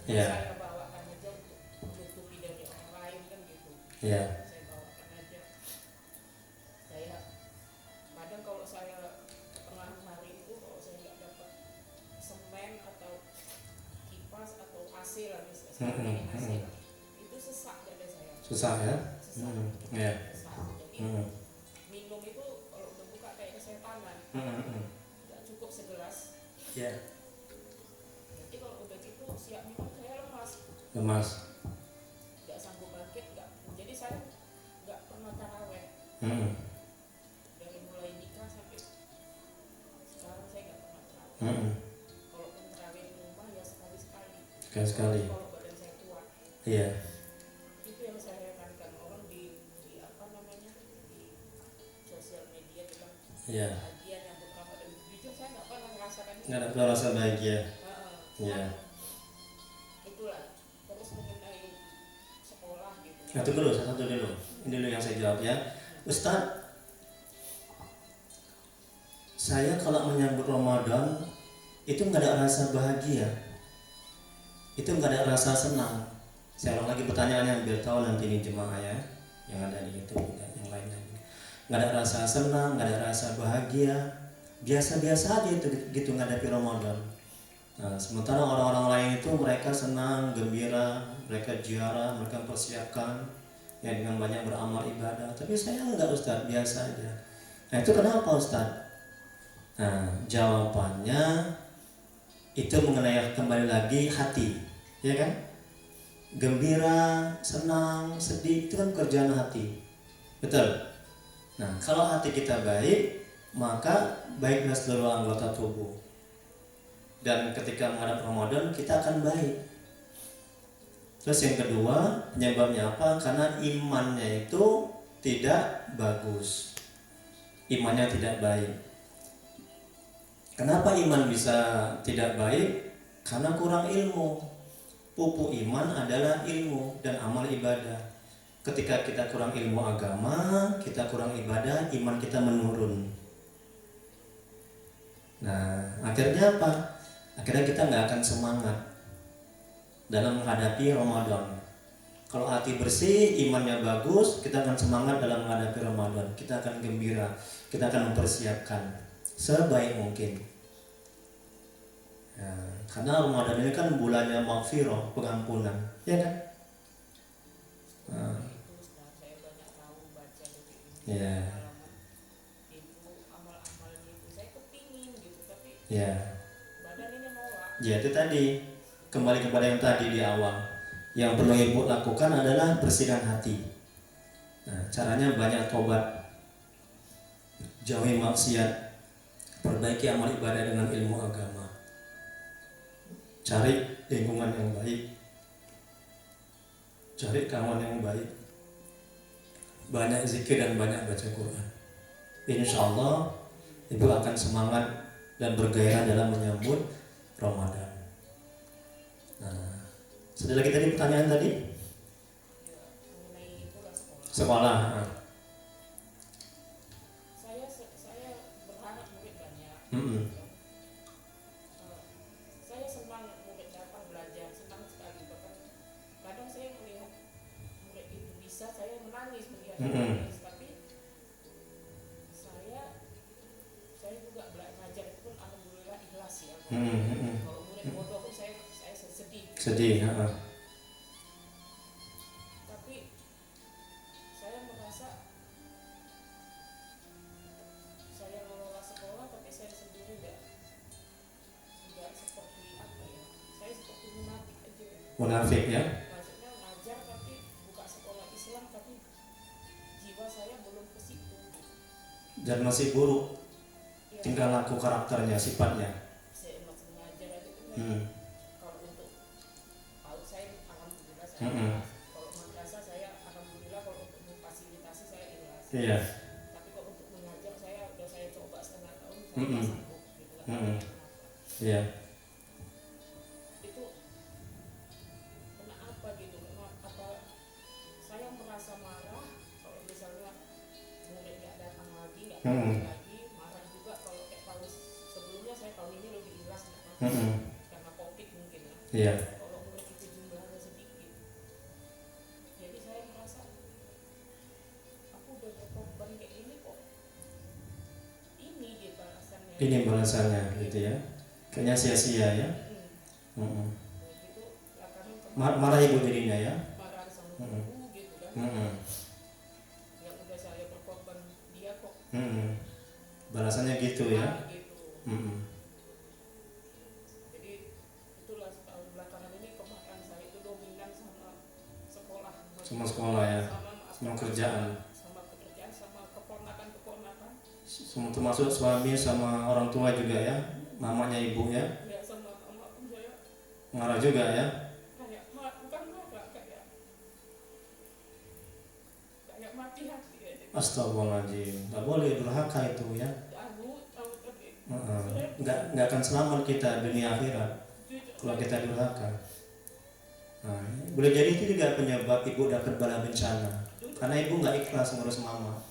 Iya. Saya bawakan aja untuk menutupi dari orang lain kan gitu. Iya. Saya bawakan aja. Saya kadang kalau saya tengah hari itu kalau saya nggak dapat semen atau kipas atau AC lah, sekarang ini AC lah, itu sesak dada saya. Susah ya. Sesak. Iya. Sesak. Jadi minum itu kalau udah buka kayak kesetanan. Nggak cukup segelas. Iya. Jadi kalau udah gitu siap minum saya lemas. Lemas. Nggak sanggup bangkit, nggak. Jadi saya nggak pernah taraweh. Dari mulai nikah sampai sekarang saya nggak pernah taraweh. Kalaupun taraweh di rumah ya sekali-sekali. Sekali. Kalau badan saya kuat. Iya. Itu yang saya herankan orang di apa namanya di sosial media itu kan. Iya. Bahagia nyambut Ramadan. Jujur saya nggak pernah merasakan itu. Nggak ada rasa bahagia. Iya. Itulah. Terus mengenai sekolah gitu. Nah, tunggu dulu, satu dulu. Ini dulu yang saya jawab ya. Ustadz, saya kalau menyambut Ramadan itu nggak ada rasa bahagia, itu nggak ada rasa senang. Saya ulang lagi pertanyaannya biar tahu nanti ini jemaah ya, yang ada di YouTube juga, yang lainnya. Nggak ada rasa senang, nggak ada rasa bahagia, biasa-biasa aja itu gitu menghadapi Ramadan. Nah, sementara orang-orang lain itu mereka senang, gembira, mereka ziarah, mereka persiapkan ya dengan banyak beramal ibadah. Tapi saya enggak Ustadz, biasa aja. Nah itu kenapa Ustadz? Nah jawabannya itu mengenai kembali lagi hati, ya kan? Gembira, senang, sedih itu kan kerjaan hati, betul? Nah kalau hati kita baik, maka baiklah seluruh anggota tubuh. Dan ketika menghadap Ramadan kita akan baik. Terus yang kedua, penyebabnya apa? Karena imannya itu tidak bagus. Imannya tidak baik. Kenapa iman bisa tidak baik? Karena kurang ilmu. Pupuk iman adalah ilmu dan amal ibadah. Ketika kita kurang ilmu agama, kita kurang ibadah, iman kita menurun. Nah, akhirnya apa? Akhirnya kita nggak akan semangat dalam menghadapi Ramadan. Kalau hati bersih, imannya bagus, kita akan semangat dalam menghadapi Ramadan. Kita akan gembira, kita akan mempersiapkan sebaik mungkin. Nah, karena Ramadan ini kan bulannya maghfirah, pengampunan, ya kan? Nah, Saya banyak tahu baca ya, itu amal-amalnya itu saya kepingin gitu, tapi ya, badan ini nolak. ya itu tadi. Kembali kepada yang tadi di awal, yang perlu ibu lakukan adalah bersihkan hati. Nah, caranya banyak tobat, jauhi maksiat, perbaiki amal ibadah dengan ilmu agama, cari lingkungan yang baik, cari kawan yang baik, banyak zikir dan banyak baca Quran. Insya Allah ibu akan semangat dan bergairah dalam menyambut Ramadan. Nah, sudah lagi tadi pertanyaan tadi? Ya, mengenai itulah sekolah. Sekolah. Saya berharap murid banyak. Saya senang murid datang belajar, senang sekali. Bahkan kadang saya melihat murid itu bisa, saya menangis melihat menangis. Tapi saya juga belajar itu pun alhamdulillah ikhlas ya. Kalau murid bodoh pun saya sedih. Sedih. Tapi saya merasa saya mengelola sekolah, tapi saya sendiri nggak seperti apa ya. Saya seperti munafik aja. Munafik ya? Maksudnya ngajar tapi buka sekolah Islam, tapi jiwa saya belum ke situ. Dan masih buruk. Ya, Tinggal laku karakternya, sifatnya. saya masih ngajar aja kan. Kalau untuk paut saya alhamdulillah saya ikhlas. Kalau madrasah saya alhamdulillah, kalau untuk memfasilitasi saya ikhlas. Iya. Tapi kalau untuk mengajar saya coba setengah tahun saya nggak sanggup gitu kan. Iya. Itu kenapa gitu? Apa saya merasa marah kalau misalnya murid nggak datang lagi, nggak datang lagi, marah juga kalau kayak tahun sebelumnya. Saya tahun ini lebih ikhlas karena COVID mungkin ya. Iya. Kalau murid itu ini balasannya gitu ya. Kayaknya sia-sia ya. Mm-mm. gitu lah kami Marah ibu jadinya ya. marah sama Mm-mm. ibu gitu kan, Mm-mm. yang udah saya berkorban dia kok Mm-mm. Balasannya gitu ya. gitu. Mm-mm. Jadi itulah setahun belakangan ini kemarahan saya itu dominan sama sekolah, Sama sekolah ya. Sama kerjaan. sama pekerjaan, sama keponakan Semua termasuk suami sama orang tua juga ya. Mamanya ibu ya. ya, sama sama pun saya Marah juga ya. kayak bukan marah, kayak mati hati aja. Astagfirullahaladzim. Gak boleh durhaka itu ya. Tahu tapi Nggak akan selamat kita dunia akhirat kalau kita durhaka. Nah, boleh jadi itu juga penyebab ibu dapat bala bencana karena ibu nggak ikhlas ngurus mama.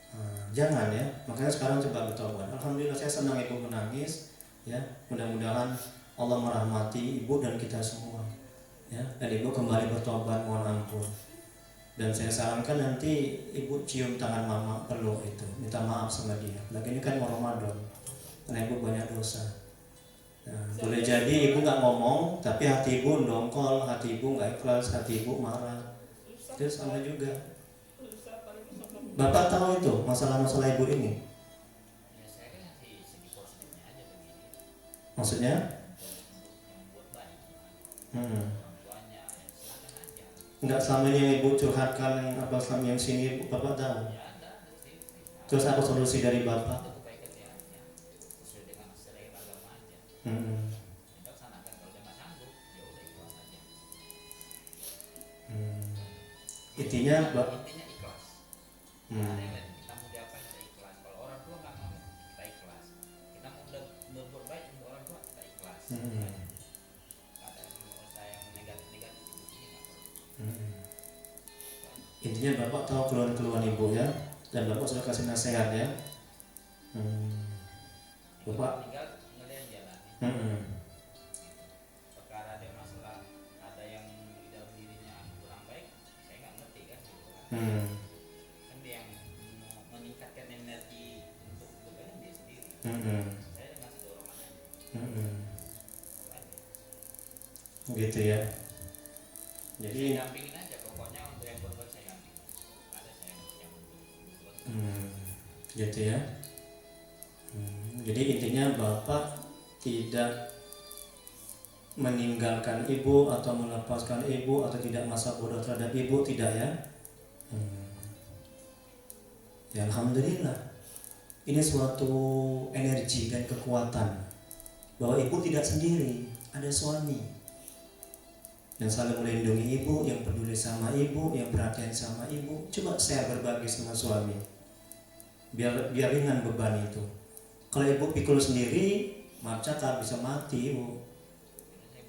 Nah, jangan ya, makanya sekarang coba bertobat. Alhamdulillah saya senang ibu menangis ya. Mudah-mudahan Allah merahmati ibu dan kita semua ya, dan ibu kembali bertobat, mohon ampun. Dan saya sarankan nanti ibu cium tangan mama, peluk itu, minta maaf sama dia. Lagi ini kan mau Ramadan, karena ibu banyak dosa. Nah, boleh jadi ibu nggak ngomong, tapi hati ibu dongkol, hati ibu nggak ikhlas, hati ibu marah. Itu sama juga. Bapak tahu itu masalah-masalah ibu ini? Ya saya kan ngasih segi positifnya aja begini. Maksudnya? Yang buat baik Hmm. orang tuanya, ya silakan aja. Nggak selama ini yang ibu curhatkan apa selama yang sini bapak tahu? Ya ada sih. Terus apa solusi dari bapak? Itu kebaikan dia aja, sesuai dengan selera agama aja. Hmm. Kita laksanakan, kalau dia nggak sanggup, ya udah ikhlas aja. Hmm. Intinya, Intinya ikhlas. Ada hmm. yang lain, kita mau diapain kita ikhlas. Kalau orang tua nggak mau, kita ikhlas. Kita mau berbuat baik untuk orang tua, kita ikhlas. Hmm. Ada yang mau saya yang negatif-negatif ini nggak perlu. Hmm. Intinya bapak tahu keluhan-keluhan ibu ya, dan bapak sudah kasih nasihat ya. Bapak. Tinggal ngeliat jalan. Perkara ada masalah, ada yang di dalam dirinya kurang baik, saya nggak ngerti kan gitu kan. Kan dia yang mau meningkatkan energi untuk berbeda dia sendiri. Saya ngasih dorongan aja. Gitu ya. Jadi Saya dampingin aja, pokoknya untuk yang berbuat saya dampingin. Ada saya yang berbuat. gitu ya. Jadi intinya bapak tidak meninggalkan ibu atau melepaskan ibu atau tidak masa bodoh terhadap ibu, tidak ya. Ya alhamdulillah, ini suatu energi dan kekuatan bahwa ibu tidak sendiri, ada suami yang selalu melindungi ibu, yang peduli sama ibu, yang perhatian sama ibu. Coba share, berbagi sama suami, biar ringan beban itu. Kalau ibu pikul sendiri, macam tak bisa mati ibu,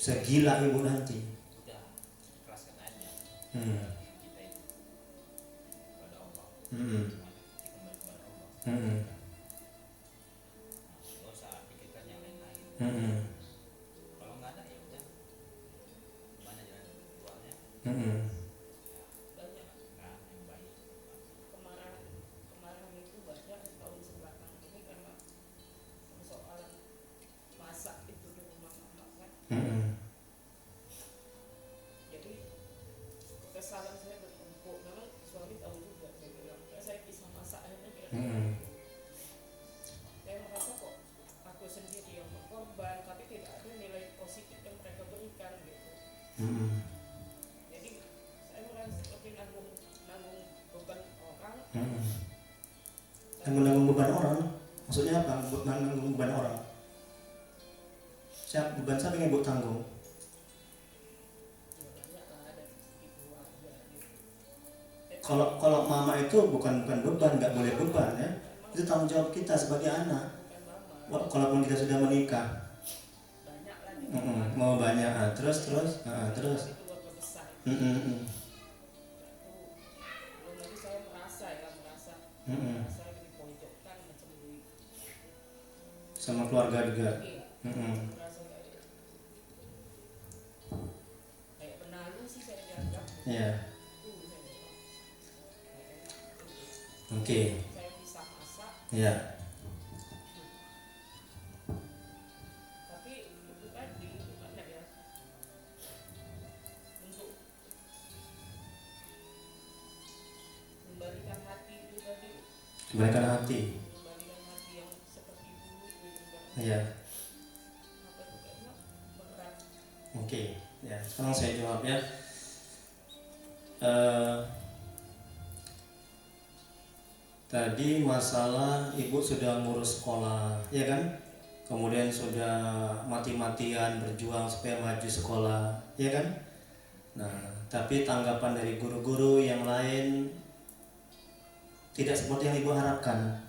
bisa gila ibu nanti. Udah ikhlaskan aja. Kita itu kepada Allah. Semuanya kembali kepada Allah. Nggak usah pikirkan yang lain-lain. Kalau nggak ada ya udah, gimana jalan keluarnya? Banyak Nah, yang baik. kemarahan itu banyak tahun sebelakangan ini karena persoalan masak itu di rumah mama kan. Jadi kesalahan saya bertumpuk, memang suami tahu juga, saya bilang saya bisa masak akhirnya dia saya merasa kok aku sendiri yang berkorban tapi tidak ada nilai positif yang mereka berikan gitu. Jadi saya merasa seperti nanggung beban orang. Menanggung beban orang, maksudnya apa? Menanggung beban orang. Beban siapa yang ibu tanggung? Kalau mama itu bukan beban, nggak boleh beban ya. Itu tanggung jawab kita sebagai anak. Kalaupun kita sudah menikah, mau banyak, terus. Sama keluarga juga. Kayak penalu sih saya dianggap. Iya. Oke. Saya bisa masak. Iya. Kebalikan hati. kembalikan hati yang seperti dulu gitu enggak Iya. apa itu kayaknya berat. Oke. Ya, sekarang saya jawab ya. Eh, Tadi masalah ibu sudah ngurus sekolah, ya kan? Kemudian sudah mati-matian berjuang supaya maju sekolah, ya kan? Nah, tapi tanggapan dari guru-guru yang lain tidak seperti yang ibu harapkan,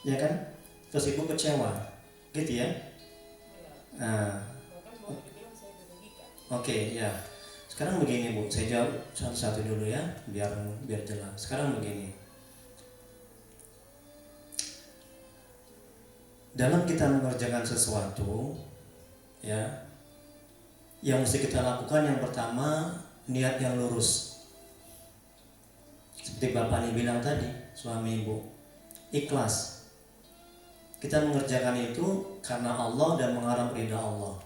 ya kan? Terus ibu kecewa, gitu ya? Ya, Nah, bahkan boleh dibilang saya dirugikan. oke, ya. Sekarang begini bu, saya jawab satu-satu dulu ya, biar jelas. Sekarang begini. Dalam kita mengerjakan sesuatu, ya, yang mesti kita lakukan yang pertama niat yang lurus. Seperti bapak ini bilang tadi, suami ibu, ikhlas. Kita mengerjakan itu karena Allah dan mengharap ridha Allah,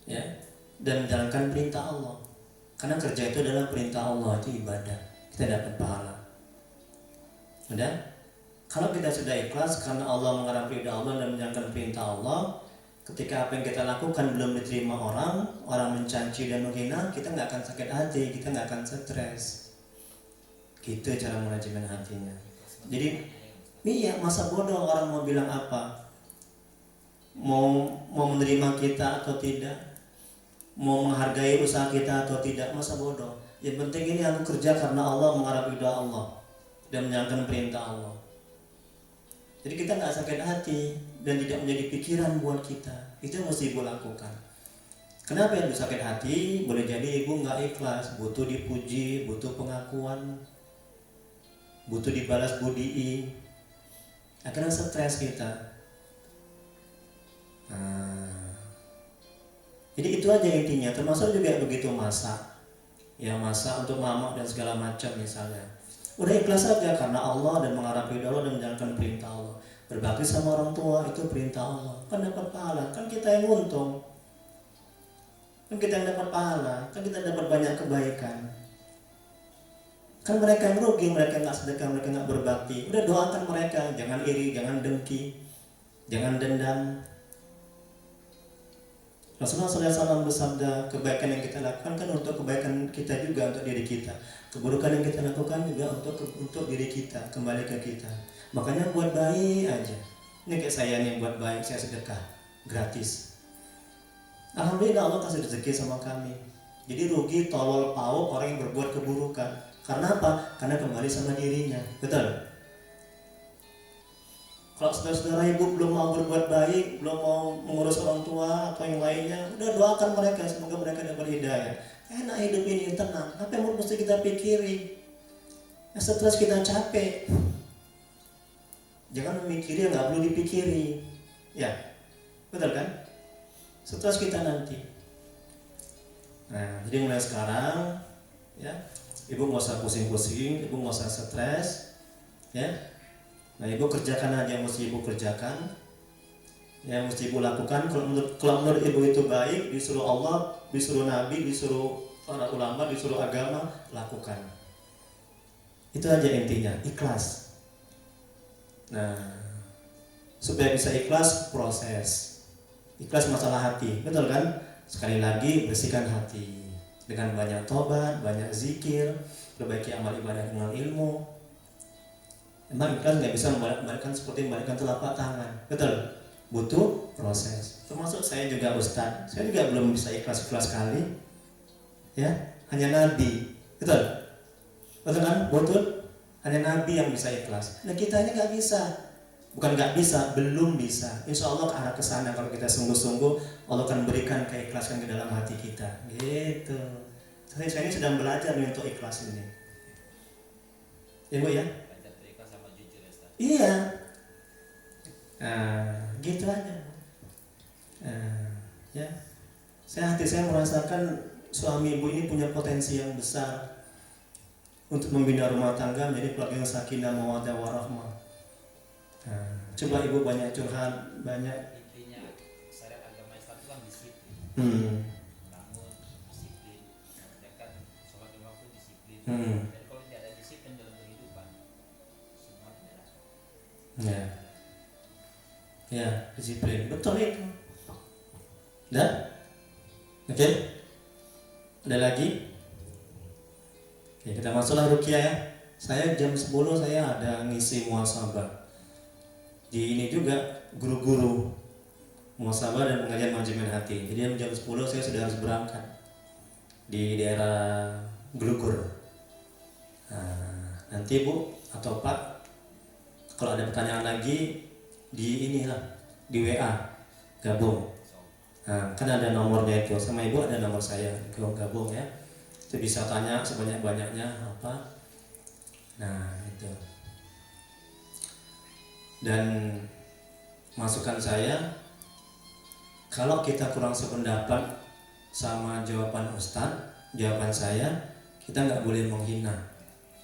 ya, dan menjalankan perintah Allah. Karena kerja itu adalah perintah Allah, itu ibadah. Kita dapat pahala. Udah? Kalau kita sudah ikhlas karena Allah mengharap ridha Allah dan menjalankan perintah Allah, ketika apa yang kita lakukan belum diterima orang mencaci dan menghina, kita nggak akan sakit hati, kita nggak akan stres. Gitu cara manajemen hatinya. Jadi, iya, masa bodoh orang mau bilang apa, mau menerima kita atau tidak, mau menghargai usaha kita atau tidak, masa bodoh. Yang penting ini aku kerja karena Allah mengharap ridha Allah dan menjalankan perintah Allah. Jadi kita nggak sakit hati dan tidak menjadi pikiran buat kita. Itu yang mesti ibu lakukan. Kenapa ibu sakit hati? Boleh jadi ibu nggak ikhlas, butuh dipuji, butuh pengakuan, butuh dibalas budi. Akhirnya stres kita. Nah, jadi itu aja intinya. Termasuk juga begitu masak, ya masak untuk mama dan segala macam misalnya. Udah ikhlas aja karena Allah dan mengharap ridha Allah dan menjalankan perintah Allah. Berbakti sama orang tua itu perintah Allah. Kan dapat pahala, kan kita yang untung. Kan kita yang dapat pahala, kan kita dapat banyak kebaikan. Kan mereka yang rugi, mereka nggak sedekah, mereka nggak berbakti. Udah doakan mereka, jangan iri, jangan dengki, jangan dendam. Rasulullah SAW bersabda, kebaikan yang kita lakukan kan untuk kebaikan kita juga, untuk diri kita. Keburukan yang kita lakukan juga untuk diri kita, kembali ke kita. Makanya buat baik aja. Ini kayak saya nih, buat baik, saya sedekah gratis. Alhamdulillah Allah kasih rezeki sama kami. Jadi rugi tolol pauk orang yang berbuat keburukan. Karena apa? Karena kembali sama dirinya. Betul? Kalau saudara-saudara ibu belum mau berbuat baik, belum mau mengurus orang tua atau yang lainnya, udah doakan mereka, semoga mereka dapat hidayah. Enak hidup ini, tenang. Apa yang mesti kita pikiri? Stres kita capek. Jangan memikiri yang nggak perlu dipikiri. Ya, betul kan? Stres kita nanti. Nah, jadi mulai sekarang, ya, ibu nggak usah pusing-pusing, ibu nggak usah stres, ya. Nah, ibu kerjakan aja yang mesti ibu kerjakan, yang mesti ibu lakukan. Kalau menurut ibu itu baik, disuruh Allah, disuruh Nabi, disuruh para ulama, disuruh agama, lakukan. Itu aja intinya, ikhlas. Nah, supaya bisa ikhlas, proses. Ikhlas masalah hati, betul kan? Sekali lagi, bersihkan hati dengan banyak tobat, banyak zikir, perbaiki amal ibadah dengan ilmu. Emang ikhlas nggak bisa membalikkan seperti membalikkan telapak tangan, betul? Butuh proses. Termasuk saya juga ustaz, saya juga belum bisa ikhlas kali, ya. Hanya Nabi, betul? Betul kan? Betul. Hanya Nabi yang bisa ikhlas. Nah kita ini nggak bisa, bukan nggak bisa, belum bisa. Insya Allah ke arah kesana kalau kita sungguh-sungguh, Allah akan berikan keikhlasan ke dalam hati kita. Gitu. Saya ini sedang belajar nih untuk ikhlas ini. Ya Bu ya. Iya. Nah, gitu aja. Nah, ya. Hati saya merasakan suami ibu ini punya potensi yang besar untuk membina rumah tangga menjadi keluarga yang sakinah mawaddah warahmah. Nah, coba ibu banyak curhat, banyak. Intinya syariat agama Islam itu kan disiplin. Bangun disiplin, mengerjakan sholat lima waktu disiplin. Dan kalau tidak ada disiplin dalam kehidupan, Ya, disiplin. Betul itu. Dah? Oke? Ada lagi? Oke, kita masuklah ruqyah ya. Saya jam 10 saya ada ngisi muhasabah. Di ini juga guru-guru muhasabah dan pengajian manajemen hati. Jadi jam 10 saya sudah harus berangkat di daerah Glugur. Nah, nanti Bu atau Pak kalau ada pertanyaan lagi di inilah di WA gabung. Nah, kan ada nomornya itu, sama Ibu ada nomor saya, gabung ya. Itu bisa tanya sebanyak-banyaknya apa. Nah, itu. Dan masukan saya, kalau kita kurang sependapat sama jawaban Ustadz, jawaban saya, kita nggak boleh menghina,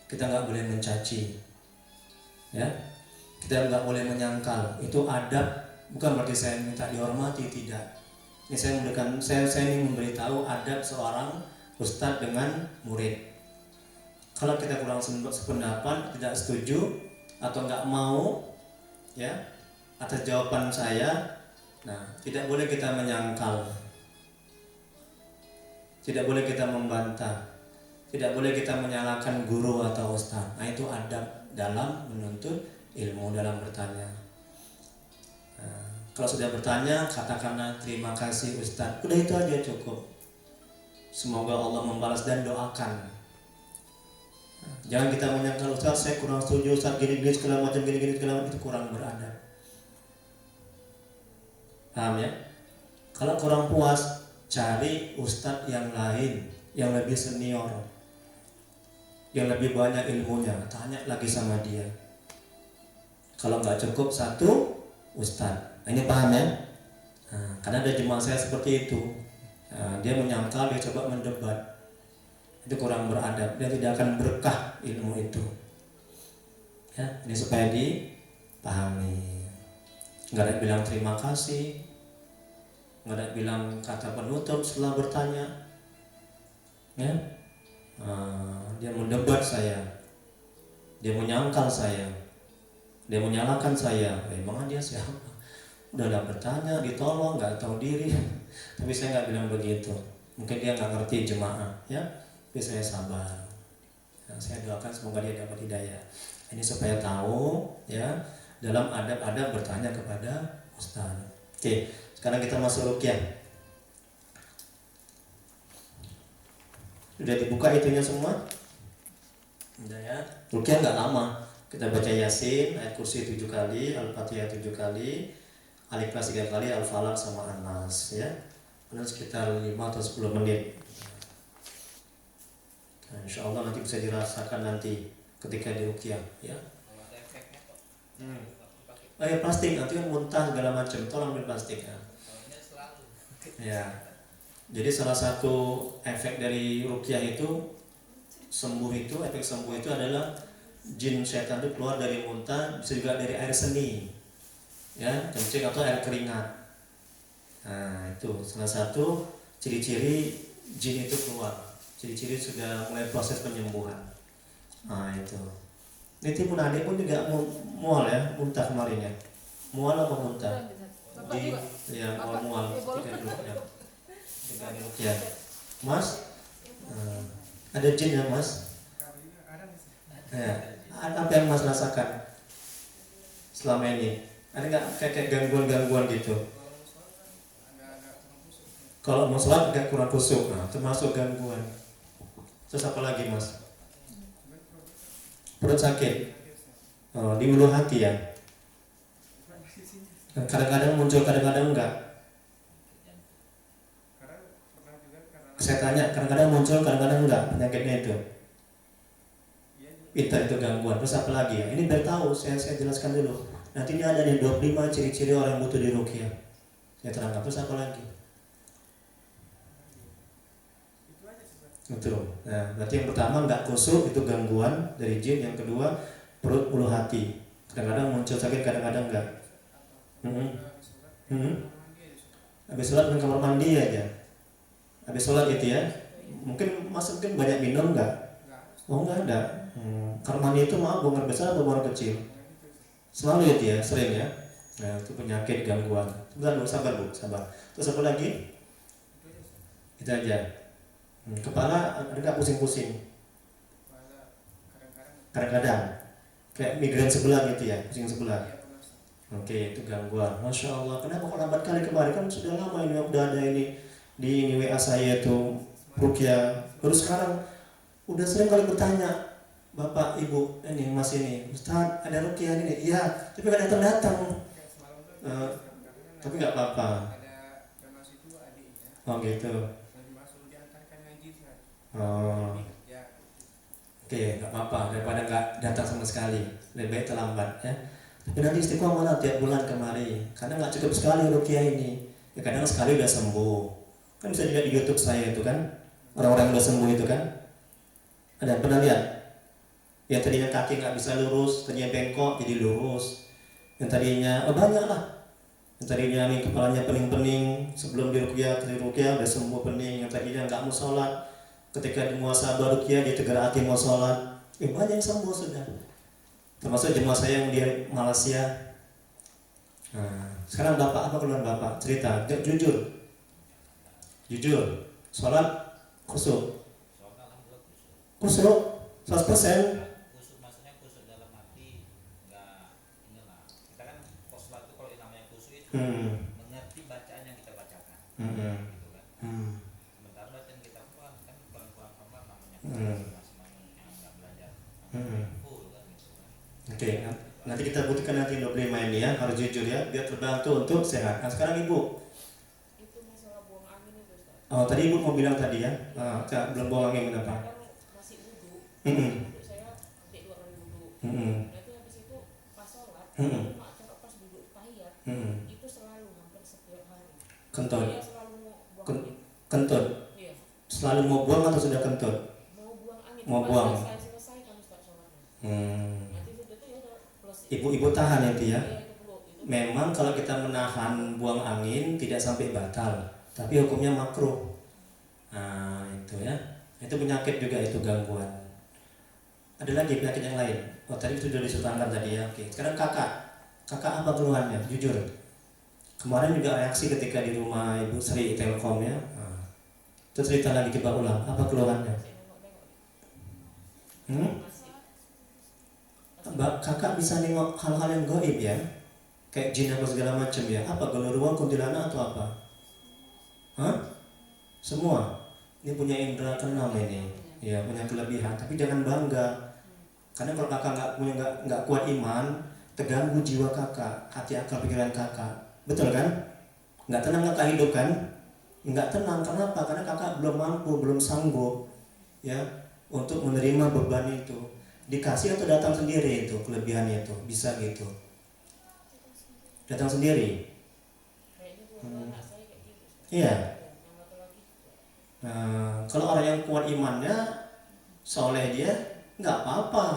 kita nggak boleh mencaci, ya, kita nggak boleh menyangkal. Itu adab. Bukan berarti saya minta dihormati, tidak. Ini saya ingin memberitahu adab seorang ustadz dengan murid. Kalau kita kurang sependapat, tidak setuju atau nggak mau, ya, atas jawaban saya, nah, tidak boleh kita menyangkal, tidak boleh kita membantah, tidak boleh kita menyalahkan guru atau ustadz. Nah, itu adab dalam menuntut ilmu, dalam bertanya. Kalau sudah bertanya, katakanlah terima kasih Ustadz. Udah itu aja cukup. Semoga Allah membalas dan doakan. Jangan kita menyangkal Ustadz, saya kurang setuju Ustadz gini-gini segala macam gini-gini segala macam, itu kurang beradab. Paham ya? Kalau kurang puas, cari Ustadz yang lain, yang lebih senior, yang lebih banyak ilmunya. Tanya lagi sama dia. Kalau nggak cukup satu Ustadz. Nah, ini paham ya? Nah, karena ada jemaah saya seperti itu. Nah, dia menyangkal, dia coba mendebat. Itu kurang beradab. Dia tidak akan berkah ilmu itu. Ya, ini supaya dipahami. Nggak ada bilang terima kasih, nggak ada bilang kata penutup setelah bertanya. Ya, dia mendebat saya, dia menyangkal saya, dia menyalahkan saya. Emang dia siapa? Udah bertanya, ditolong, nggak tahu diri. Tapi saya nggak bilang begitu. Mungkin dia nggak ngerti jemaah, ya. Tapi saya sabar. Nah, saya doakan semoga dia dapat hidayah. Ini supaya tahu, ya, dalam adab-adab bertanya kepada Ustaz. Oke, sekarang kita masuk ruqyah. Sudah dibuka itunya semua? Udah ya. Ruqyah nggak lama. Kita baca Yasin, ayat kursi 7 kali, Al-Fatihah 7 kali, Al-Ikhlas 3 kali, Al-Falaq sama An-Nas, ya. Kemudian sekitar 5 atau 10 menit. Nah, insya Allah nanti bisa dirasakan nanti ketika di ruqyah, ya. Kalau ada efeknya kok. Oh ya, plastik, nanti kan muntah segala macam, tolong ambil plastik ya. Soalnya selalu. Ya. Jadi salah satu efek dari ruqyah itu sembuh itu, efek sembuh itu adalah jin setan itu keluar dari muntah, bisa juga dari air seni, ya, kencing atau air keringat. Nah, itu salah satu ciri-ciri jin itu keluar, ciri-ciri sudah mulai proses penyembuhan. Nah, itu. Niti pun adik pun juga mual ya, muntah kemarin ya. Mual apa muntah? Di, ya, mual ketika duduk ya. Ketika duduk ya. Mas, ada jin ya Mas? Ya. Apa yang Mas rasakan selama ini? Ada nggak kayak gangguan-gangguan gitu? Kalau mau sholat agak kurang khusyuk, nah, termasuk gangguan. Terus apa lagi Mas? Perut sakit? Oh, di ulu hati ya? Kadang-kadang muncul, kadang-kadang enggak. Saya tanya, kadang-kadang muncul, kadang-kadang enggak penyakitnya itu. Itu gangguan. Terus apa lagi ya? Ini biar tahu, saya jelaskan dulu. Nanti ini ada nih 25 ciri-ciri orang butuh di ruqyah. Saya terangkan. Terus apa lagi? Betul. Nah, berarti yang pertama enggak khusyuk, itu gangguan dari jin. Yang kedua, perut ulu hati. Kadang-kadang muncul sakit, kadang-kadang enggak. Habis sholat ke kamar mandi aja. Habis sholat itu ya. Mungkin mungkin banyak minum enggak? Oh enggak ada. Kamar mandi itu maaf buang air besar atau buang air kecil? Selalu itu ya, sering ya. Nah, itu penyakit gangguan. Bentar Bu, sabar Bu, sabar. Terus apa lagi? Itu aja. Kepala ada nggak pusing-pusing? Kadang-kadang. Kayak migrain sebelah gitu ya, pusing sebelah. Oke, itu gangguan. Masya Allah. Kenapa kok lambat kali kemarin? Kan sudah lama ini, udah ada ini di WA saya itu Rukia. Terus sekarang udah sering kali bertanya, Bapak, Ibu, ini Mas ini, Ustaz, ada Rukia ini? Iya, tapi nggak datang-datang. Tapi nggak apa-apa. Oh gitu. Oh. Oke, nggak apa-apa. Daripada nggak datang sama sekali, lebih baik terlambat ya. Tapi nanti istiqomah tiap bulan kemari, karena nggak cukup sekali Rukia ini. Ya kadang sekali udah sembuh. Kan bisa dilihat di YouTube saya itu kan, orang-orang yang udah sembuh itu kan. Ada pernah lihat? Yang tadinya kaki nggak bisa lurus, tadinya bengkok jadi lurus. Yang tadinya banyak lah. Yang tadinya nih kepalanya pening-pening sebelum diruqyah udah sembuh pening. Yang tadinya nggak mau sholat, ketika di muasabah ruqyah dia tergerak mau sholat. Banyak yang sembuh sudah. Termasuk jemaah saya yang di Malaysia. Nah, sekarang Bapak apa keluhan Bapak? Cerita, jujur. Sholat khusyuk. Khusyuk 100%. Kusuk maksudnya kusuk dalam hati, nggak inilah. Kita kan sholat itu kalau namanya kusuk itu mengerti bacaan yang kita bacakan, gitu kan. Sementara bacaan kita kan kurang paham namanya masing-masing yang nggak belajar full kan gitu kan. Oke, nanti kita buktikan nanti problema ini ya, harus jujur ya, biar terbantu untuk sehat. Nah sekarang Ibu. Itu masalah buang angin itu Ustaz. Oh tadi Ibu mau bilang tadi ya, belum buang angin kenapa? Kadang masih wudhu, untuk saya ambil 2 kali wudhu. Nanti habis itu pas sholat, kalau pas duduk tahiyat, itu selalu hampir setiap hari. Kentut. Saya selalu mau buang angin. Kentut. Iya. Selalu mau buang atau sudah kentut? Mau buang angin. Mau buang. Selesai kan Ustaz sholatnya. Nanti sudah itu ya udah plus. Ibu tahan itu ya. Iya, itu perlu. Memang kalau kita menahan buang angin tidak sampai batal, tapi hukumnya makruh. Nah itu ya, itu penyakit juga, itu gangguan. Ada lagi penyakit yang lain? Oh tadi sudah disertakan tadi ya. Oke, sekarang kakak apa keluhannya? Jujur. Kemarin juga reaksi ketika di rumah Ibu Sri Telkom ya. Itu cerita lagi kita ulang. Apa keluhannya? Kakak bisa nengok hal-hal yang gaib ya, kayak jin apa segala macam ya. Apa genderuwo, kuntilanak atau apa? Semua. Ini punya indera keenam ini, ya punya kelebihan. Tapi jangan bangga, karena kalau kakak nggak kuat iman, terganggu jiwa kakak, hati akal pikiran kakak, betul kan? Nggak tenang kakak hidup kan? Nggak tenang, kenapa? Karena kakak belum mampu, belum sanggup, ya, untuk menerima beban itu. Dikasih atau datang sendiri itu kelebihannya itu, bisa gitu. Datang sendiri. Iya. Nah, kalau orang yang kuat imannya, soleh dia, nggak apa-apa.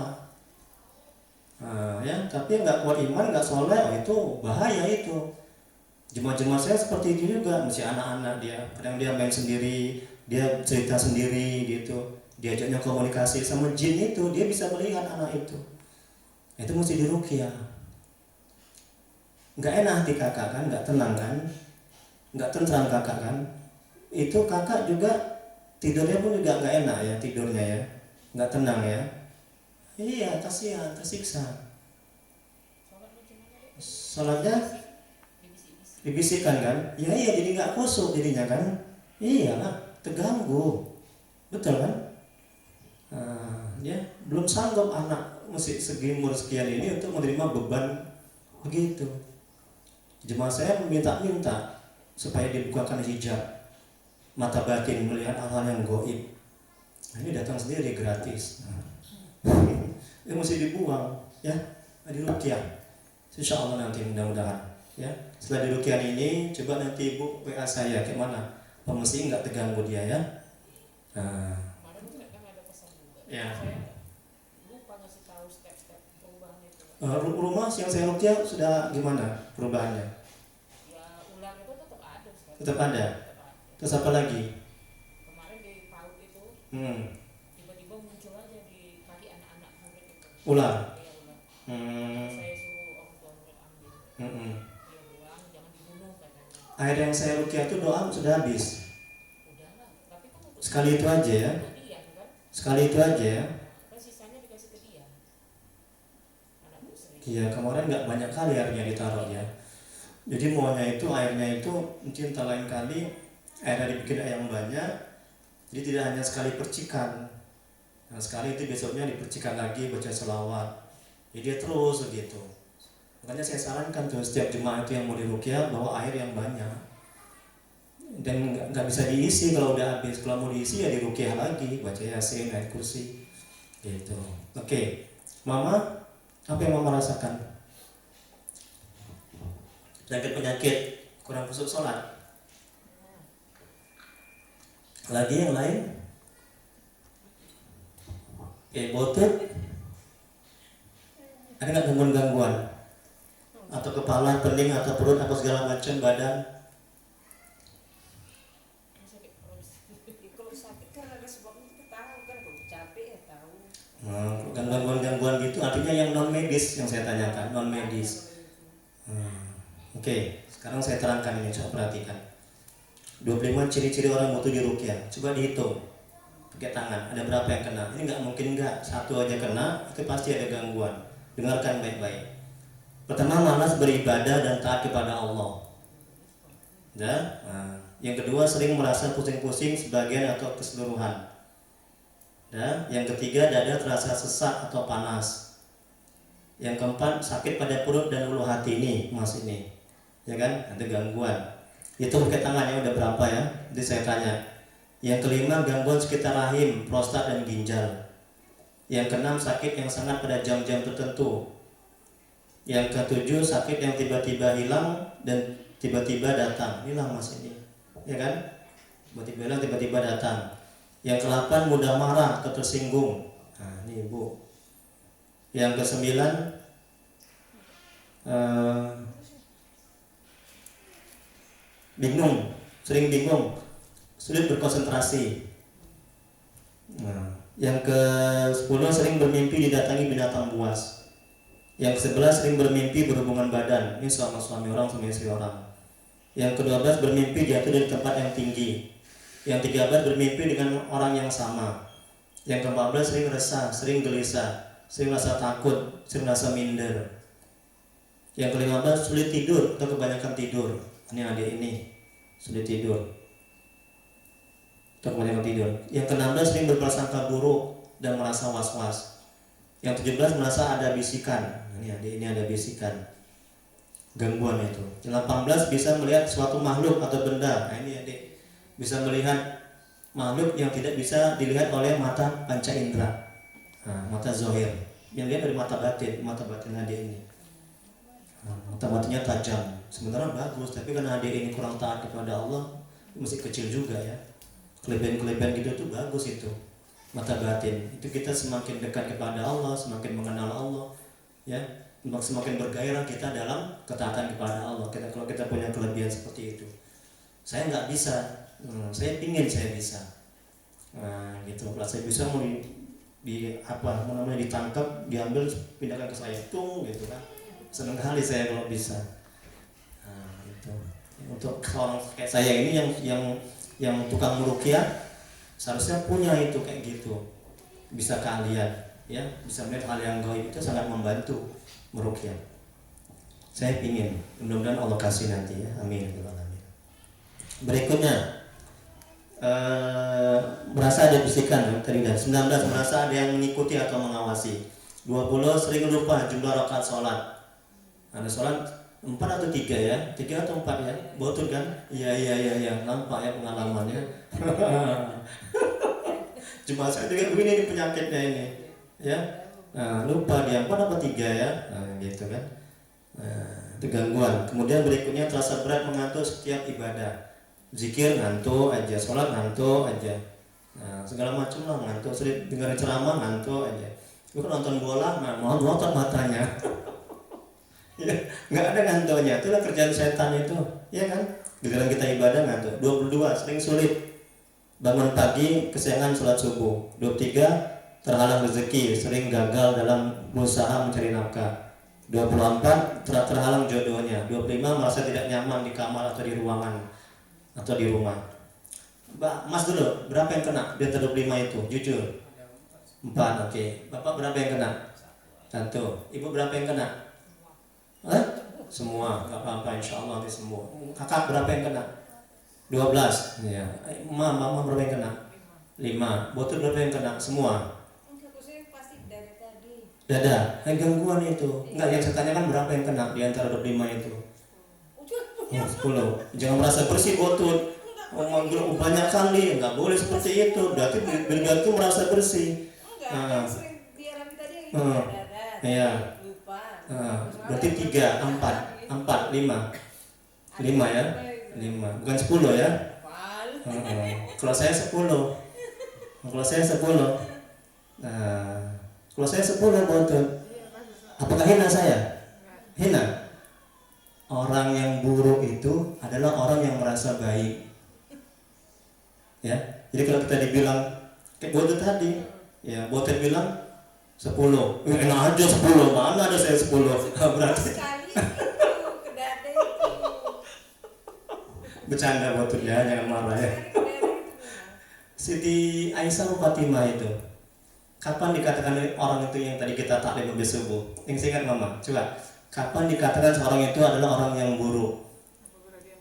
Ya, tapi yang nggak kuat iman, nggak soleh, itu bahaya itu. Jemaah-jemaah saya seperti itu juga, masih anak-anak dia, kadang dia main sendiri, dia cerita sendiri gitu, diajaknya komunikasi sama jin itu, dia bisa melihat anak itu mesti diruqyah. Nggak enak hati kakak kan, nggak tenang kan, nggak tentram kakak kan. Itu kakak juga tidurnya pun juga nggak enak ya, tidurnya ya, nggak tenang ya. Iya, kasihan, tersiksa. Sholatnya dibisikkan kan? Iya, jadi nggak khusyuk jadinya kan? Iya lah, terganggu, betul kan? Ya belum sanggup anak masih segi umur sekian ini untuk menerima beban begitu. Jemaah saya meminta supaya dibukakan hijab mata batin melihat hal-hal yang gaib. Ini datang sendiri gratis. Ini mesti dibuang ya, diruqyah. Insya Allah nanti mudah-mudahan ya. Setelah diruqyah ini coba nanti Ibu WA saya kayak mana, apa mesti nggak terganggu dia ya. Kemarin juga kan ada pesan juga. Ya. Saya lupa ngasih tahu step-step perubahan itu. Rumah yang saya ruqyah sudah gimana perubahannya? Ya ular itu tetap ada sekarang. Tetap ada. Terus apa lagi? Kemarin di PAUD itu tiba-tiba muncul aja di kaki anak-anak murid itu. Ular. Iya ular. Saya suruh orang tua murid ambil. air yang saya rukyah itu doa sudah habis. Udahlah, tapi kan untuk Sekali itu aja ya. dia kan, Sekali itu aja ya. kan sisanya dikasih ke dia. Anak muslim. Iya, kemarin nggak banyak kali airnya ditaruh ya. Jadi maunya itu airnya itu mungkin tak lain kali airnya dibikin yang banyak. Jadi tidak hanya sekali percikan. Nah, sekali itu besoknya dipercikan lagi baca selawat. Jadi dia terus begitu. Makanya saya sarankan tuh setiap jemaah itu yang mau dirukyah bawa air yang banyak. Dan nggak bisa diisi kalau udah habis. Kalau mau diisi ya dirukyah lagi, baca yasin, ayat kursi, gitu. Oke, Mama, apa yang Mama rasakan? Penyakit kurang khusyuk sholat. Lagi yang lain? Botot? Ada nggak gangguan-gangguan? Atau kepala, pening, atau perut, apa segala macam badan? Sakit perut. Kalau sakit kan ada sebabnya, kita tahu kan, kalau capek ya tahu. Gangguan-gangguan gitu artinya yang non medis yang saya tanyakan, non medis. Oke, sekarang saya terangkan ini, coba perhatikan. 25 ciri-ciri orang butuh dirukyah. Coba dihitung pakai tangan, ada berapa yang kena? Ini nggak mungkin nggak, satu aja kena, itu pasti ada gangguan. Dengarkan baik-baik. Pertama, malas beribadah dan taat kepada Allah. Yang kedua, sering merasa pusing-pusing sebagian atau keseluruhan. Yang ketiga, dada terasa sesak atau panas. Yang keempat, sakit pada perut dan ulu hati ini, mas ini, ya kan? Ada gangguan. Itu pakai tangannya udah berapa ya? Jadi saya tanya. Yang kelima, gangguan sekitar rahim, prostat dan ginjal. Yang keenam, sakit yang sangat pada jam-jam tertentu. Yang ketujuh, sakit yang tiba-tiba hilang dan tiba-tiba datang. Hilang mas ini, ya kan? Tiba-tiba hilang, tiba-tiba datang. Yang ke-8, mudah marah atau tersinggung. Nah, ini ibu. Yang ke-9, bingung, sering bingung, sulit berkonsentrasi. Nah, yang ke-10, sering bermimpi didatangi binatang buas. Yang ke-11, sering bermimpi berhubungan badan. Ini sama suami orang, sama istri orang. Yang ke-12, bermimpi jatuh dari tempat yang tinggi. Yang 13, bermimpi dengan orang yang sama. Yang ke-14, sering resah, sering gelisah, sering rasa takut, sering rasa minder. Yang ke-15, sulit tidur atau kebanyakan tidur. Ini adik ini sulit tidur atau kebanyakan tidur. Yang ke-16, sering berprasangka buruk dan merasa was-was. Yang 17, merasa ada bisikan. Ini adik ini ada bisikan, gangguan itu. Yang 18, bisa melihat suatu makhluk atau benda. Nah ini adik bisa melihat makhluk yang tidak bisa dilihat oleh mata panca indera, mata zohir, yang lihat dari mata batin adik ini. Mata batinnya tajam, sebenarnya bagus, tapi karena adik ini kurang taat kepada Allah, masih kecil juga ya. Kelebihan gitu tuh bagus itu, mata batin. Itu kita semakin dekat kepada Allah, semakin mengenal Allah, ya, semakin bergairah kita dalam ketaatan kepada Allah. Kalau kita punya kelebihan seperti itu, saya nggak bisa. Saya pingin saya bisa, gitu. Kalau saya bisa mau ditangkap, diambil, pindahkan ke saya, gitu kan. Senang kali saya kalau bisa. Gitu. Untuk orang kayak saya ini yang tukang merukyah, seharusnya punya itu kayak gitu. Bisa keahlian, ya, bisa melihat hal yang gaib itu sangat membantu merukyah. Saya pingin, mudah-mudahan Allah kasih nanti ya, amin. Berikutnya. Merasa ada bisikan tadi dan 19, merasa ada yang mengikuti atau mengawasi. 20, sering lupa jumlah rakaat sholat. Ada sholat 4 atau 3 ya? 3 atau 4 ya? Betul kan? Iya, nampak ya pengalamannya. Cuma saya juga begini penyakitnya ini, ya. Lupa dia 4 atau 3 ya? Gitu kan? Itu gangguan. Kemudian berikutnya terasa berat mengantuk setiap ibadah. Zikir ngantuk aja, sholat ngantuk aja, segala macam lah ngantuk. Sering dengar ceramah ngantuk aja. Lu kan nonton bola, nonton matanya. Ya, nggak ada ngantuknya. Itulah kerjaan setan itu, ya kan? Giliran kita ibadah ngantuk. 22, sering sulit bangun pagi, kesiangan sholat subuh. 23, terhalang rezeki, sering gagal dalam berusaha mencari nafkah. 24 terhalang jodohnya. 25 merasa tidak nyaman di kamar atau di ruangan atau di rumah. Mbak, Mas dulu, berapa yang kena di antara 25 itu? Jujur. 4, oke. Bapak berapa yang kena? 1. Ibu berapa yang kena? Hah? Semua, nggak apa-apa, insya Allah nanti semua. Kakak berapa yang kena? 12. Ya. Mama berapa yang kena? 5. Botul berapa yang kena? Semua. Enggak, saya pasti dari tadi. Dada, gangguan itu. Enggak, yang saya tanyakan berapa yang kena di antara 25 itu? Oh, 10. Jangan merasa bersih botul. Oh, banyak kali, nggak boleh seperti itu. Berarti beliau itu merasa bersih. Enggak, yang sering dialami tadi yang itu darat. Iya. Lupa. Berarti 3, 4, 5. 5 ya? 5. Bukan 10 ya? Kalau saya 10. Kalau saya 10. Nah, kalau saya 10 botul. Apakah hina saya? Hina. Orang yang buruk itu adalah orang yang merasa baik. Ya, jadi kalau kita dibilang kayak botot tadi, ya botot bilang 10, enak aja 10, mana ada saya 10, berarti Sekali itu ke dada itu. bercanda botot ya, jangan marah ya. Sekali ke dada itu memang. Siti Aisyah Fatimah itu, kapan dikatakan orang itu yang tadi kita taklim lebih subuh? Yang saya ingat mama, coba, kapan dikatakan seorang itu adalah orang yang buruk?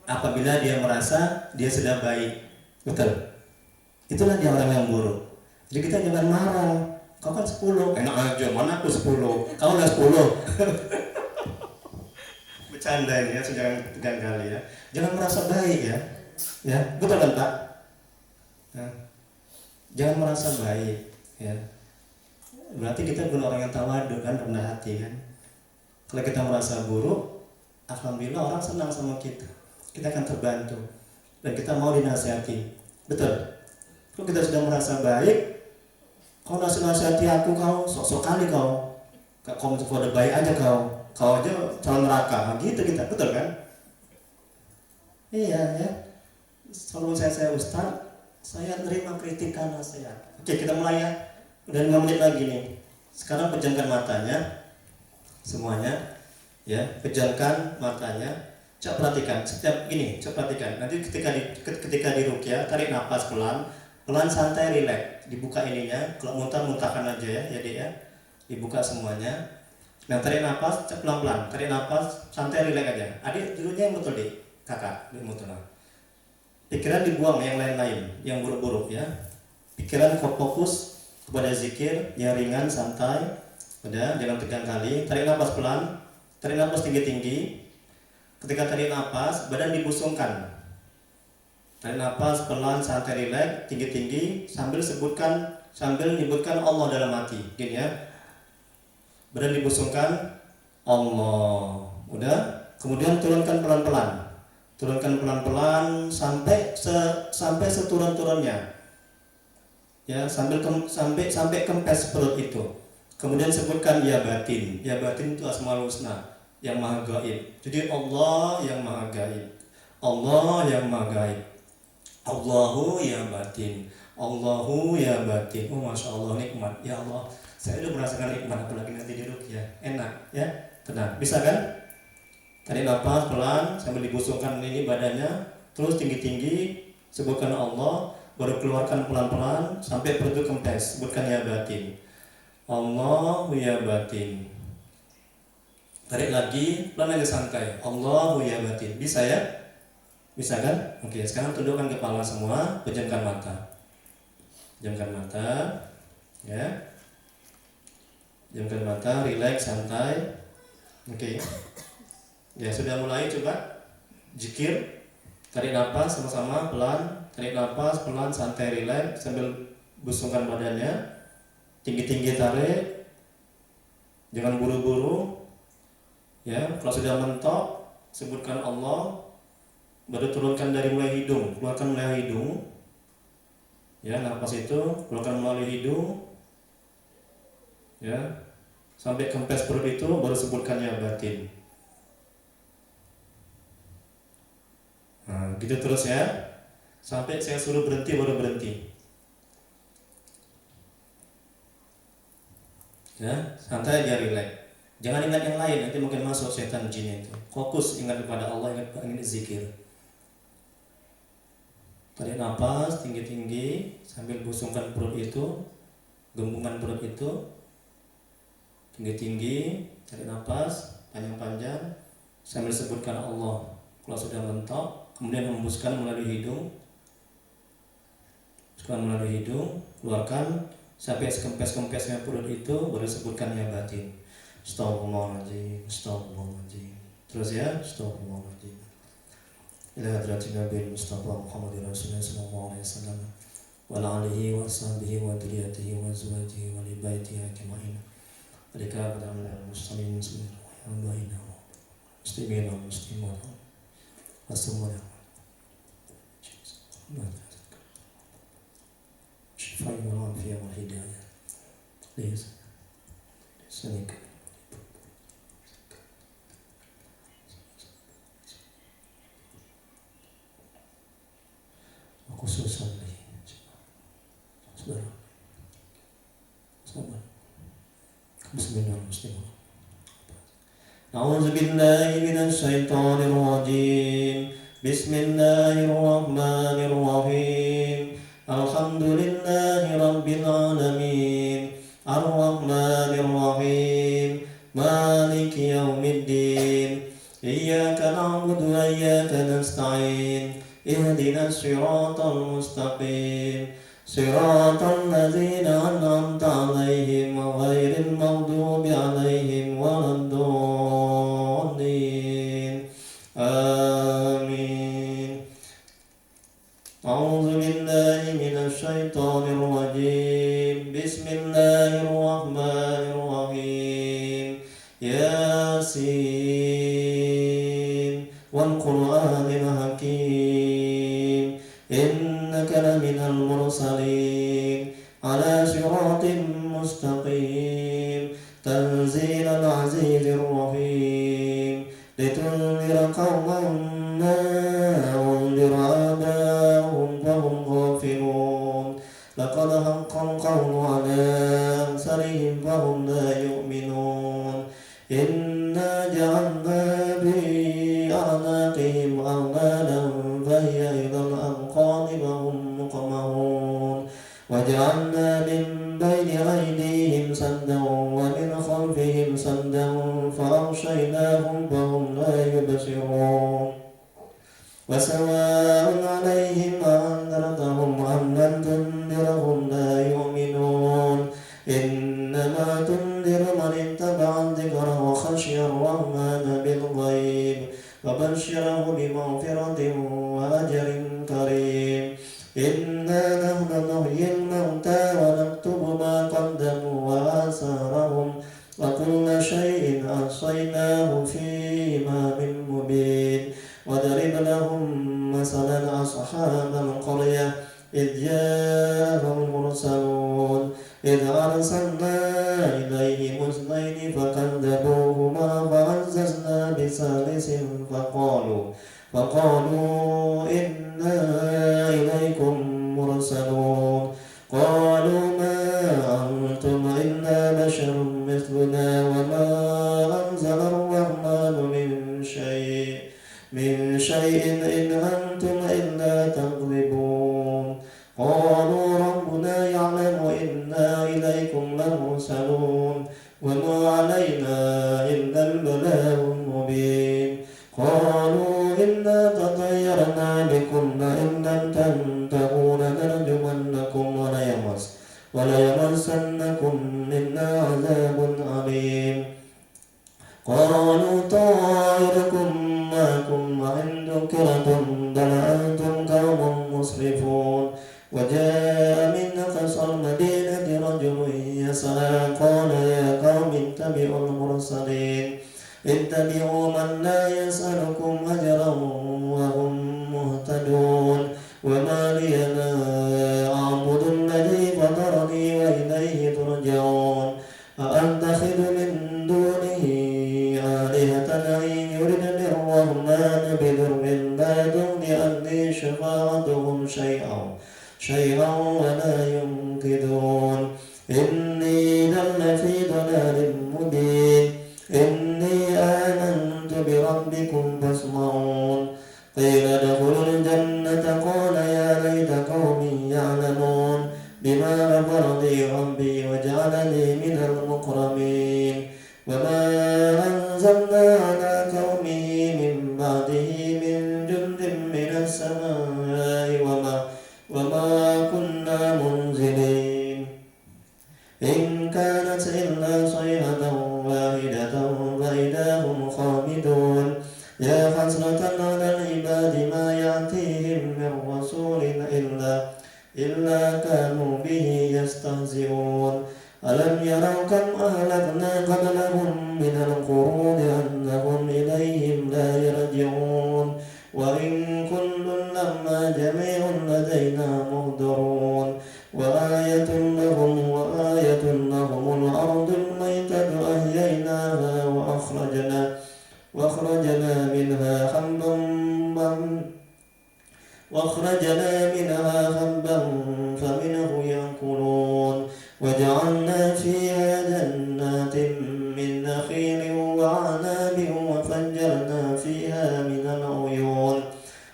Apabila dia merasa dia sudah baik, betul? Itulah dia orang yang buruk. Jadi kita jangan marah. Kau kan 10, enak aja, mana aku 10? Kau udah 10. Bercanda ini ya, jangan tegang kali ya. Jangan merasa baik ya. Ya, betul kan Pak? Nah, jangan merasa baik ya. Berarti kita bukan orang yang tawadu kan, rendah hati kan. Kalau kita merasa buruk, alhamdulillah orang senang sama kita. Kita akan terbantu dan kita mau dinasihati. Betul? Kalau kita sudah merasa baik, kau nasihati aku, kau sok-sok kali kau udah baik aja kau aja calon neraka, nah, gitu kita, betul kan? Iya ya. Kalau saya Ustaz, saya terima kritikan nasihat. Oke, kita mulai ya. Udah 5 menit lagi nih. Sekarang pejamkan matanya, semuanya, ya, pejamkan matanya. Coba perhatikan, setiap ini, coba perhatikan. Nanti ketika di ruqyah, tarik nafas pelan santai, rileks, dibuka ininya. Kalau muntahkan aja ya Dek ya, dibuka semuanya. Nah, tarik nafas pelan-pelan, tarik nafas santai, rileks aja. Adik dulunya yang betul Dek, kakak betul. Pikiran dibuang yang lain-lain, yang buruk-buruk ya. Pikiran fokus kepada zikir yang ringan, santai. Udah, jangan tegang kali. Tarik nafas pelan, tarik nafas tinggi-tinggi. Ketika tarik nafas, badan dibusungkan. Tarik nafas pelan, santai, rileks, tinggi-tinggi sambil menyebutkan Allah dalam hati, gini ya. Badan dibusungkan Allah. Udah, kemudian turunkan pelan-pelan. Turunkan pelan-pelan sampai seturun-turunnya. Ya, sampai kempes perut itu. Kemudian sebutkan ya batin. Ya batin itu Asmaul Husna, yang maha gaib. Jadi Allah yang maha gaib. Allah yang maha gaib. Allahu ya batin, Allahu ya batin. Oh masya Allah, nikmat ya Allah. Saya udah merasakan nikmat, apalagi nanti di ruqyah, enak ya, tenang. Bisa kan? Tarik nafas pelan sambil dibusungkan ini badannya, terus tinggi-tinggi sebutkan Allah, baru keluarkan pelan-pelan sampai perut kempes. Sebutkan ya batin, Allahu ya batin. Tarik lagi, pelan aja santai, Allahu ya batin. Bisa ya? Bisa kan? Oke, sekarang tundukkan kepala semua, pejamkan mata. Pejamkan mata, ya. Pejamkan mata, rileks, santai. Oke. Ya, sudah mulai, coba zikir. Tarik nafas sama-sama pelan, tarik nafas pelan, santai, rileks sambil busungkan badannya. Tinggi-tinggi tarik. Jangan buru-buru. Ya, kalau sudah mentok, sebutkan Allah. Baru turunkan dari mulai hidung, keluarkan melalui hidung. Ya, nafas itu keluarkan melalui hidung. Ya, sampai kempes perut itu baru sebutkan ya batin. Nah, gitu terus ya. Sampai saya suruh berhenti baru berhenti. Ya, santai aja, rileks. Jangan ingat yang lain, nanti mungkin masuk setan jin itu. Fokus ingat kepada Allah, ingat zikir. Tarik nafas tinggi-tinggi sambil busungkan perut itu, gembungkan perut itu tinggi-tinggi, tarik nafas panjang-panjang sambil sebutkan Allah. Kalau sudah mentok, kemudian hembuskan melalui hidung. Melalui hidung, keluarkan sampai sekempes-kempesnya perut itu, baru sebutkan yang batin. Astagfirullahaladzim, astagfirullahaladzim. Terus ya, astagfirullahaladzim. Ila hadratin Nabi Mustafa Muhammadin Rasulullah sallallahu alaihi wasallam wa ala alihi wa sahbihi wa dzurriyyatihi wa azwajihi wa li baitihi ajma'in. Alika qadamul muslimin subhanallahi wa muslimin wa muslimat. Assalamualaikum. Syifai wal afiyah wal hidayah. Please. Sanik. Khususan nih, saudara, sabar. Bismillahirrahmanirrahim. A'udzu billahi minasy syaithanir rajim. Bismillahirrahmanirrahim. Alhamdulillahi rabbil alamin. Ar-rahmanir rahim. Maliki yaumiddin. Iyyaka na'budu wa iyyaka nasta'in. اهدنا الصراط المستقيم صراط الذين أنعمت عليهم غير المغضوب عليهم ولا الضالين آمين. أعوذ بالله من الشيطان الرجيم. بسم الله الرحمن الرحيم. ياسين والقرآن الحكيم إنك لمن المرسلين على صراط مستقيم تنزيل العزيز الرحيم لتنذر قوما ما أنذر آباؤهم فهم غافلون لقد حق القول على أكثرهم فهم لا يؤمنون إنا جعلنا في أعناقهم أغلالا فهي إلى الأذقان وهم مقمحون وجعلنا من بين أيديهم سدا ومن خلفهم سدا فأغشيناهم فهم لا يبصرون وسواء عليهم أأنذرتهم أم لم تنذرهم لا يؤمنون إنما تنذر من اتبع الذكر وخشي الرحمن بالغيب وبشره بمغفرة وأجر كريم. إنا نحن نحيي الموتى ونكتب ما قدموا وآثارهم وكل شيء أحصيناه في إمام مبين. وضرب لهم مثلا أصحاب القرية إذ جاءهم المرسلون إذ أرسلنا إليهم اثنين فكذبوهما فعززنا بثالث فقالوا إنا إليكم مرسلون. قالوا ما أنتم إلا بشر مثلنا وما أنزل الرحمن من شيء إن أنتم إلا تكذبون. قالوا ربنا يعلم إنا إليكم لمرسلون وما علينا إلا البلاغ المبين. قالوا إنا تطيرنا بكم لئن لم تنتهوا لنرجمنكم وليمسنكم منا عذاب أليم. قالوا طائركم معكم وإن ذكرتم بل أنتم قوم مسرفون. وجاء من أقصى المدينة رجل يسعى قال يا قوم اتبعوا المرسلين اتبعوا من لا يسألكم أجرا وهم مهتدون. وما لي لا أعبد الذي فطرني وإليه ترجعون. أأتخذ من دونه آلهة إن يردني الرحمن بضر لا تغن عني شفاعتهم شيئا ولا ينقذون. إني إذا لفي ضلال مبين. فاسمعون قيل ادخلوا الجنة قال يا ليت قومي يعلمون بما غفر لي ربي وجعلني من المكرمين وما أنزلنا على قومه من بعده من جند من السماء وما كنا منزلين إن كانت إلا صيحة واحدة فإذا هم خامدون يا حسرة على العباد ما يأتيهم من رسول إلا كانوا به يستهزئون ألم يروا كم أهلكنا قبلهم من القرون أنهم إليهم لا يرجعون وإن كل لما جميع لدينا محضرون وآية لهم الأرض الميتة أحييناها وأخرجنا منها حبا فمنه يأكلون وجعلنا فيها جنات من نخيل وعناب وفجرنا فيها من العيون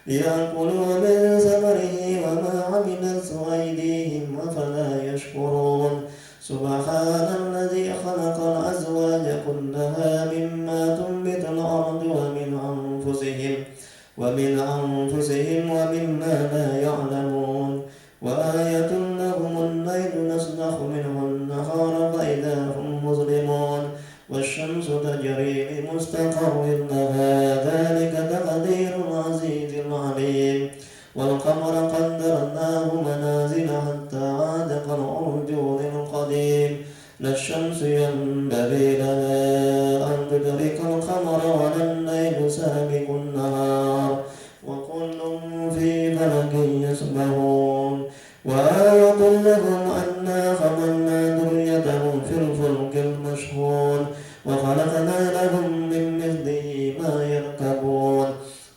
ليأكلوا من ثمره وما عملت أيديهم أفلا يشكرون سبحان الذي خلق الأزواج كلها مما تنبت الأرض ومن أنفسهم ومما لا يعلمون وآية لهم الليل نسلخ منه النهار فإذا هم مظلمون والشمس تجري لمستقر لها ذلك تقدير العزيز العليم والقمر قدرناه منازل حتى عاد كالعرجون القديم لا الشمس ينبغي لها أن تدرك القمر ولا الليل سابق النهار وكل في فلك يسبحون وآية لهم أنا حملنا ذريتهم في الفلك المشحون وخلقنا لهم من مثله ما يركبون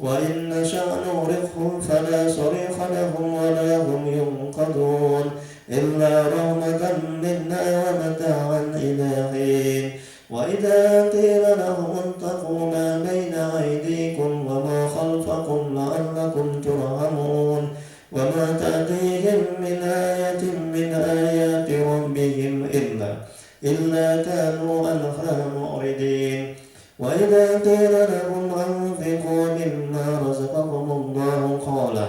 وإن نشأ نغرقهم فلا صريخ لهم ولا هم ينقذون إلا رحمة منا ومتاعا إلى حين وإذا قيل لهم اتقوا ما بين أيديكم وما خلفكم لعلكم ترحمون وما تأتيهم من آية من آيات ربهم إلا كانوا عنها معرضين وإذا قيل لهم أنفقوا مما رزقكم الله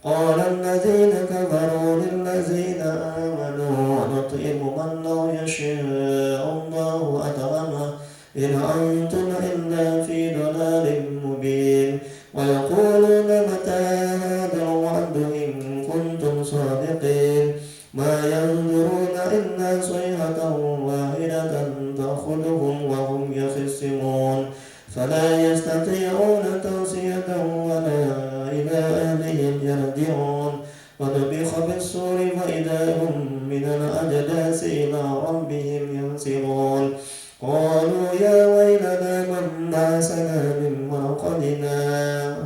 قال الذين كفروا للذين آمنوا نطعم من لو يشاء الله أطعمه إن أنتم إلا في ضلال مبين ويقولون متى هذا الوعد إن كنتم صادقين ما ينظرون إلا صيحة واحدة تأخذهم وهم يخصمون فلا يستطيعون توصية ولا إلى أهلهم يرجعون ونفخ بالصور فإذا هم من الأجداث إلى ربهم ينسلون قالوا يا ويلنا من بعثنا من مرقدنا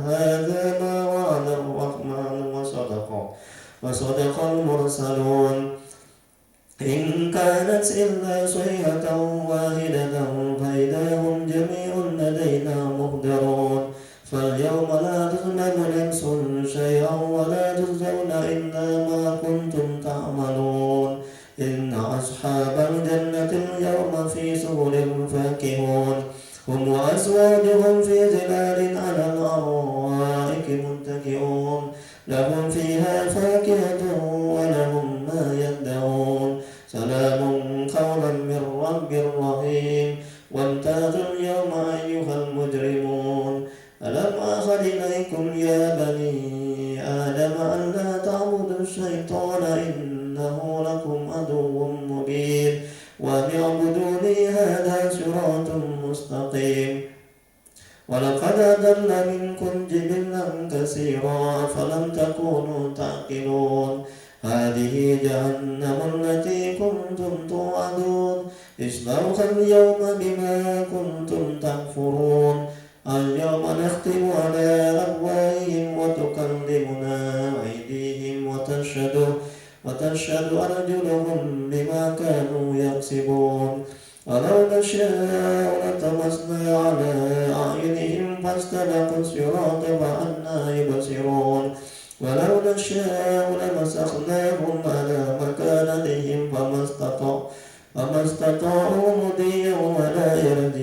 هذا ما وعد الرحمن وصدق المرسلون إن كانت إلا صيحة واحدة فإذا هم جميع لدينا محضرون فاليوم لا تظلم نفس شيئا ولا تجزون إلا ما كنتم تعملون إن أصحاب الجنة اليوم في سرر فاكهون هم وأزواجهم في ظلال على الأرائك متكئون لهم فيها فاكهة ولهم ما يدعون سلام قولا من رب رحيم وامتازوا اليوم أيها المجرمون ألم أعهد إليكم يا بني آدم ألا تعبدوا الشيطان إنه لكم عدو مبين وأن اعبدوني هذا صراط مستقيم ولقد أضل منكم جبلا كثيرا فلم تكونوا تعقلون هذه جهنم التي كنتم توعدون اصلوها اليوم بما كنتم تكفرون اليوم نختم على أفواههم وتكلمنا أيديهم وتشهد أرجلهم بما كانوا يكسبون ولو نشاء لطمسنا على أعينهم ثم استبقوا الصراط فأنى يبصرون ولو نشاء لمسخناهم على مكانتهم فما استطاعوا مضيا ولا يرجعون